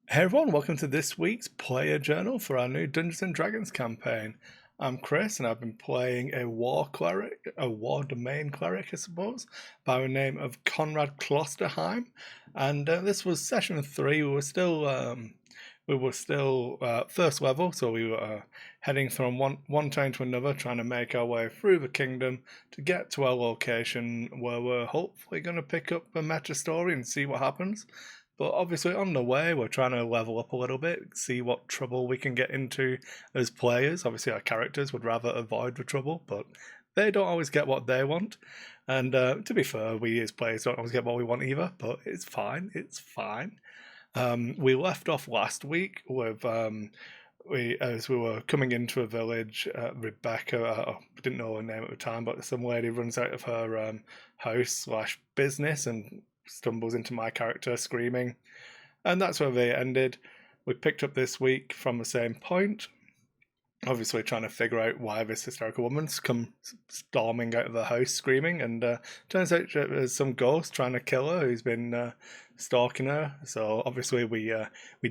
Hey everyone, welcome to this week's player journal for our new Dungeons and Dragons campaign. I'm Chris and I've been playing a war cleric, a war domain cleric, I suppose, by the name of Conrad Klosterheim. And this was session 3. We were still first level, so we were heading from one town to another, trying to make our way through the kingdom to get to our location where we're hopefully going to pick up the meta story and see what happens. But obviously, on the way, we're trying to level up a little bit, see what trouble we can get into as players. Obviously, our characters would rather avoid the trouble, but they don't always get what they want. And to be fair, we as players don't always get what we want either, but it's fine. It's fine. We left off last week with as we were coming into a village. Rebecca, I didn't know her name at the time, but some lady runs out of her house slash business and stumbles into my character screaming, and that's where they ended. We picked up this week from the same point, obviously trying to figure out why this hysterical woman's come storming out of the house screaming, and turns out there's some ghost trying to kill her who's been stalking her. So obviously we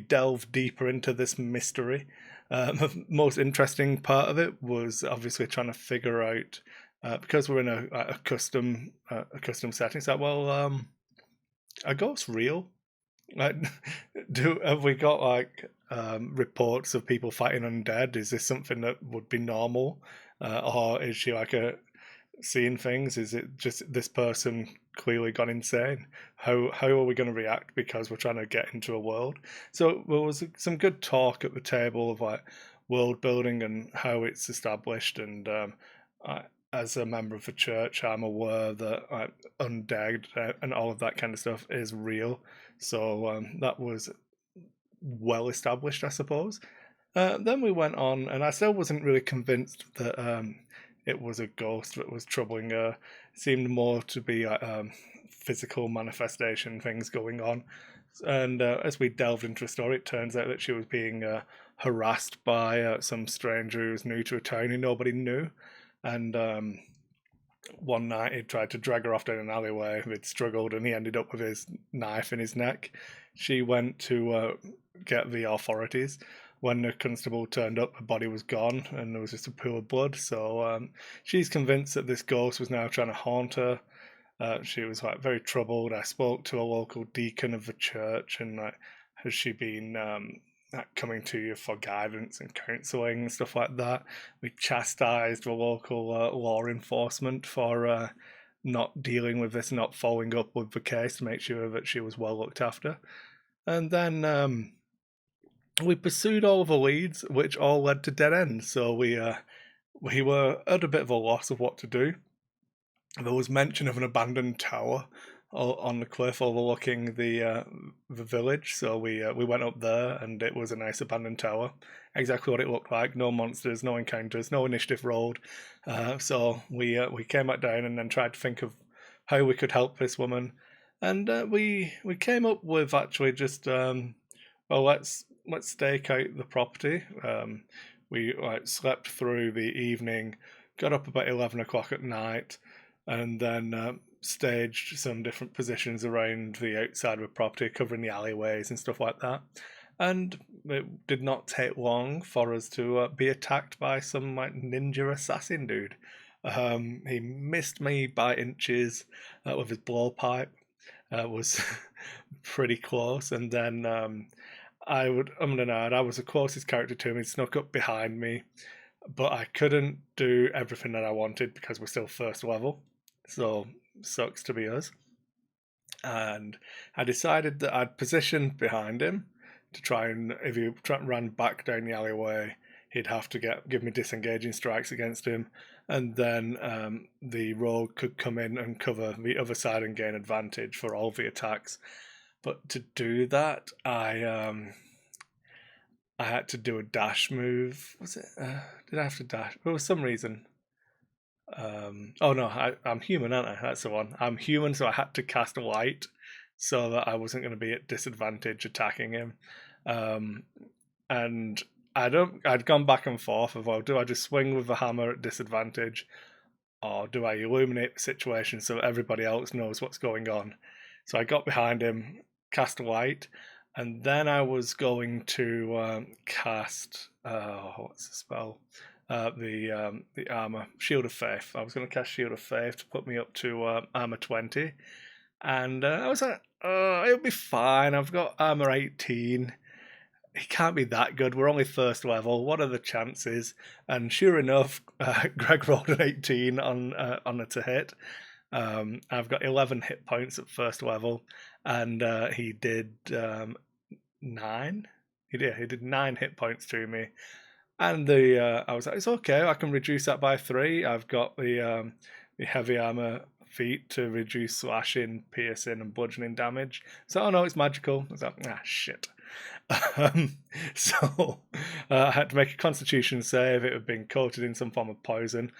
delve deeper into this mystery. The most interesting part of it was obviously trying to figure out, because we're in a custom setting. So are ghosts real? Like, do have we got reports of people fighting undead? Is this something that would be normal, or is she like a seeing things? Is it just this person clearly gone insane? How are we going to react because we're trying to get into a world? So there was some good talk at the table of like world building and how it's established. And I, as a member of the church, I'm aware that undead and all of that kind of stuff is real. So that was well established, I suppose. Then we went on, and I still wasn't really convinced that it was a ghost that was troubling her. It seemed more to be physical manifestation things going on. And as we delved into the story, it turns out that she was being harassed by some stranger who was new to a town who nobody knew. And one night he tried to drag her off down an alleyway. He'd struggled and he ended up with his knife in his neck. She went to get the authorities. When the constable turned up, her body was gone and there was just a pool of blood. So she's convinced that this ghost was now trying to haunt her. She was like very troubled. I spoke to a local deacon of the church, and like, has she been coming to you for guidance and counselling and stuff like that? We chastised the local law enforcement for not dealing with this, not following up with the case to make sure that she was well looked after. And then we pursued all of the leads, which all led to dead ends. So we were at a bit of a loss of what to do. There was mention of an abandoned tower on the cliff overlooking the village, so we went up there, and it was a nice abandoned tower, exactly what it looked like. No monsters, no encounters, no initiative rolled. So we came back down and then tried to think of how we could help this woman, and we came up with actually just well, let's stake out the property. We like slept through the evening, got up about 11 o'clock at night, and then staged some different positions around the outside of the property, covering the alleyways and stuff like that. And it did not take long for us to be attacked by some like ninja assassin dude. He missed me by inches with his blowpipe. Was pretty close, and then I'm gonna add I was the closest character to him. He snuck up behind me, but I couldn't do everything that I wanted because we're still first level. So sucks to be us. And I decided that I'd position behind him to try and if he ran back down the alleyway, he'd have to give me disengaging strikes against him, and then the rogue could come in and cover the other side and gain advantage for all the attacks. But to do that, I had to do a dash move. Was it? Did I have to dash? There was some reason. Oh no, I'm human, aren't I? That's the one. I'm human, so I had to cast a light so that I wasn't going to be at disadvantage attacking him. Um, and I'd gone back and forth of, well, do I just swing with the hammer at disadvantage, or do I illuminate the situation so everybody else knows what's going on? So I got behind him, cast a light, And then I was going to cast what's the spell? The armor Shield of Faith. I was going to cast Shield of Faith to put me up to armor 20, and I was like, it'll be fine. I've got armor 18. He can't be that good. We're only first level. What are the chances? And sure enough, Greg rolled an 18 on a to hit. I've got 11 hit points at first level, and he did 9. He did 9 hit points to me, and I was like, it's okay. I can reduce that by 3. I've got the heavy armor feat to reduce slashing, piercing, and bludgeoning damage. So, oh no, it's magical. I was like, shit. So I had to make a Constitution save. It had been coated in some form of poison.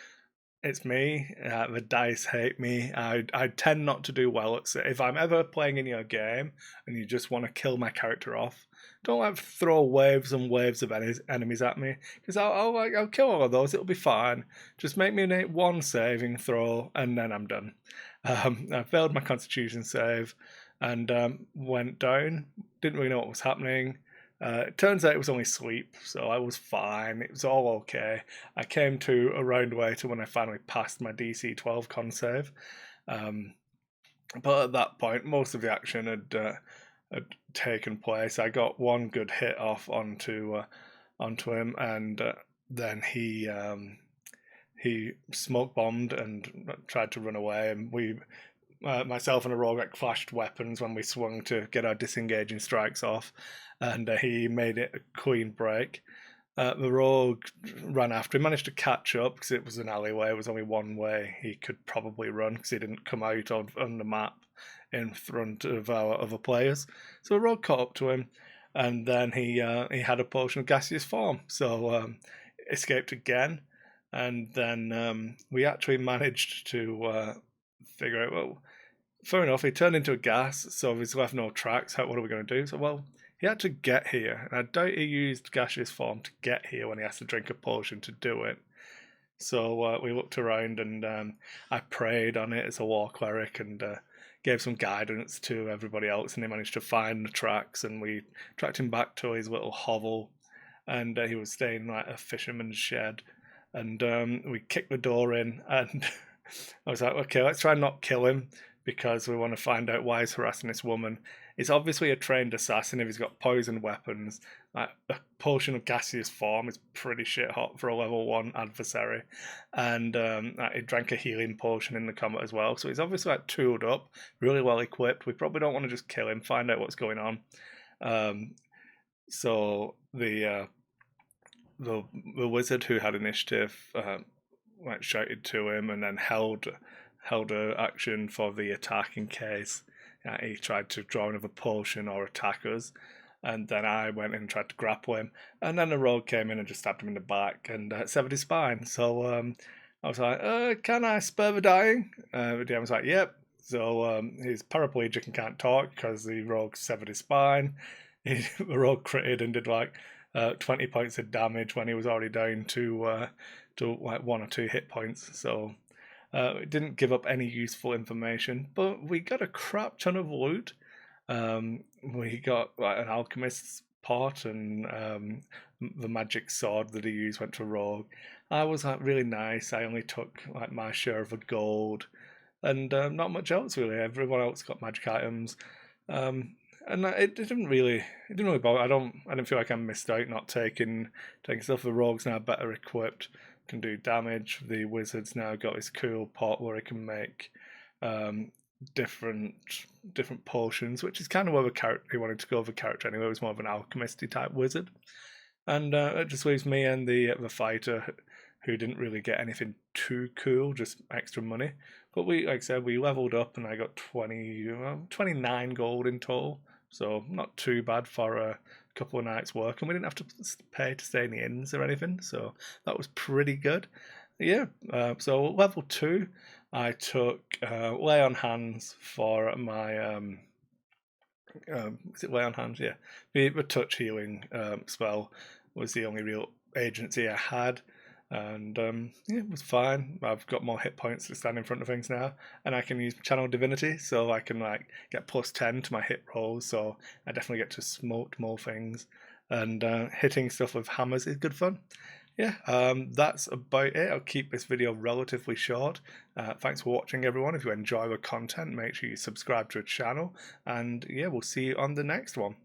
It's me. The dice hate me. I tend not to do well at if I'm ever playing in your game and you just want to kill my character off. Don't like throw waves and waves of enemies at me, because I'll kill all of those. It'll be fine. Just make me make one saving throw and then I'm done. I failed my Constitution save and went down. Didn't really know what was happening. It turns out it was only sleep, so I was fine. It was all okay. I came to a round later when I finally passed my DC 12 con save. But at that point, most of the action had taken place. I got one good hit off onto him, and then he smoke bombed and tried to run away. And myself and a rogue flashed weapons when we swung to get our disengaging strikes off, and he made it a clean break. The rogue ran after him, managed to catch up because it was an alleyway. It was only one way he could probably run because he didn't come out on the map in front of our other players. So the rogue caught up to him, and then he had a potion of gaseous form, so escaped again. And then we actually managed to figure out, well, fair enough, he turned into a gas, so he's left no tracks. What are we going to do? So, well, he had to get here, and I doubt he used gaseous form to get here when he has to drink a potion to do it. So we looked around, and I prayed on it as a war cleric and gave some guidance to everybody else, and they managed to find the tracks, and we tracked him back to his little hovel, and he was staying in like a fisherman's shed, and we kicked the door in, and I was like, okay, let's try and not kill him, because we want to find out why he's harassing this woman. He's obviously a trained assassin if he's got poison weapons. Like, a potion of gaseous form is pretty shit hot for a level 1 adversary. And he drank a healing potion in the combat as well. So he's obviously like tooled up, really well equipped. We probably don't want to just kill him, find out what's going on. So the wizard who had initiative shouted to him and then held a action for the attack in case he tried to draw another potion or attack us. And then I went in and tried to grapple him, and then the rogue came in and just stabbed him in the back and severed his spine. So I was like, can I spare the dying? The DM was like, yep. So he's paraplegic and can't talk because the rogue severed his spine. The rogue critted and did like 20 points of damage when he was already down to like 1 or 2 hit points. So it didn't give up any useful information, but we got a crap ton of loot. We got like an alchemist's pot, and the magic sword that he used went to rogue. I was like really nice. I only took like my share of the gold, and not much else really. Everyone else got magic items, and it didn't really bother. I didn't feel like I missed out not taking stuff. The rogue's now better equipped, can do damage. The wizard's now got his cool pot where he can make different potions, which is kind of where the character he wanted to go. The character anyway was more of an alchemisty type wizard, and it just leaves me and the fighter, who didn't really get anything too cool, just extra money. But we, like I said, we leveled up, and I got 29 gold in total, so not too bad for a couple of nights' work, and we didn't have to pay to stay in the inns or anything, so that was pretty good. Yeah, so level 2, I took Lay on Hands for my is it Lay on Hands? Yeah, the touch healing spell was the only real agency I had. and yeah, it was fine. I've got more hit points to stand in front of things now, and I can use channel divinity, so I can like get +10 to my hit rolls. So I definitely get to smoke more things, and hitting stuff with hammers is good fun. Yeah, that's about it. I'll keep this video relatively short. Thanks for watching, everyone. If you enjoy the content, make sure you subscribe to the channel, and yeah, we'll see you on the next one.